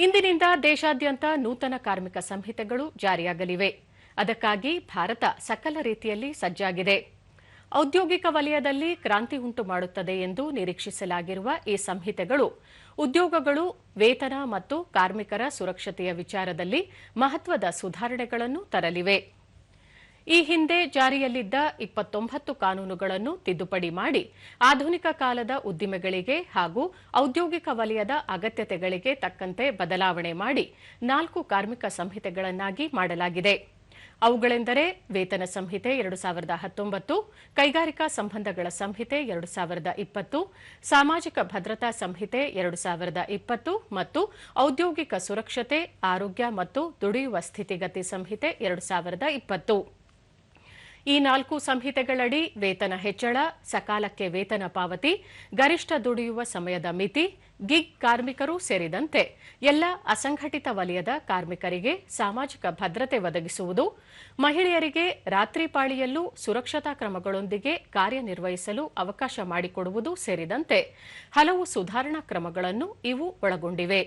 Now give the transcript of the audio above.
ಇಂದಿನಿಂದ ದೇಶಾದ್ಯಂತ ನೂತನ ಕಾರ್ಮಿಕ ಸಂಹಿತೆಗಳು ಜಾರಿಯಾಗಲಿವೆ. ಅದಕ್ಕಾಗಿ ಭಾರತ ಸಕಲ ರೀತಿಯಲ್ಲಿ ಸಜ್ಜಾಗಿದೆ. ಔದ್ಯೋಗಿಕ ವಲಯದಲ್ಲಿ ಕ್ರಾಂತಿ ಉಂಟು ಮಾಡುತ್ತದೆ ಎಂದು ನಿರೀಕ್ಷಿಸಲಾಗಿರುವ ಈ ಸಂಹಿತೆಗಳು ಉದ್ಯೋಗಗಳು, ವೇತನ ಮತ್ತು ಕಾರ್ಮಿಕರ ಸುರಕ್ಷತೆಯ ವಿಚಾರದಲ್ಲಿ ಮಹತ್ವದ ಸುಧಾರಣೆಗಳನ್ನು ತರಲಿವೆ. ಈ ಹಿಂದೆ ಜಾರಿಯಲ್ಲಿದ್ದ 29 ಕಾನೂನುಗಳನ್ನು ತಿದ್ದುಪಡಿ ಮಾಡಿ ಆಧುನಿಕ ಕಾಲದ ಉದ್ದಿಮೆಗಳಿಗೆ ಹಾಗೂ ಔದ್ಯೋಗಿಕ ವಲಯದ ಅಗತ್ಯತೆಗಳಿಗೆ ತಕ್ಕಂತೆ ಬದಲಾವಣೆ ಮಾಡಿ 4 ಕಾರ್ಮಿಕ ಸಂಹಿತೆಗಳನ್ನಾಗಿ ಮಾಡಲಾಗಿದೆ. ಅವುಗಳೆಂದರೆ ವೇತನ ಸಂಹಿತೆ 2019, ಕೈಗಾರಿಕಾ ಸಂಬಂಧಗಳ ಸಂಹಿತೆ 2020, ಸಾಮಾಜಿಕ ಭದ್ರತಾ ಸಂಹಿತೆ 2020 ಮತ್ತು ಔದ್ಯೋಗಿಕ ಸುರಕ್ಷತೆ, ಆರೋಗ್ಯ ಮತ್ತು ದುಡಿಯುವ ಸ್ಥಿತಿಗತಿ ಸಂಹಿತೆ 2020. ಈ 4 ಸಂಹಿತೆಗಳಡಿ ವೇತನ ಹೆಚ್ಚಳ, ಸಕಾಲಕ್ಕೆ ವೇತನ ಪಾವತಿ, ಗರಿಷ್ಠ ದುಡಿಯುವ ಸಮಯದ ಮಿತಿ, ಗಿಗ್ ಕಾರ್ಮಿಕರು ಸೇರಿದಂತೆ ಎಲ್ಲ ಅಸಂಘಟಿತ ವಲಯದ ಕಾರ್ಮಿಕರಿಗೆ ಸಾಮಾಜಿಕ ಭದ್ರತೆ ಒದಗಿಸುವುದು, ಮಹಿಳೆಯರಿಗೆ ರಾತ್ರಿ ಪಾಳಿಯಲ್ಲೂ ಸುರಕ್ಷತಾ ಕ್ರಮಗಳೊಂದಿಗೆ ಕಾರ್ಯನಿರ್ವಹಿಸಲು ಅವಕಾಶ ಮಾಡಿಕೊಡುವುದು ಸೇರಿದಂತೆ ಹಲವು ಸುಧಾರಣಾ ಕ್ರಮಗಳನ್ನು ಇವು ಒಳಗೊಂಡಿವೆ.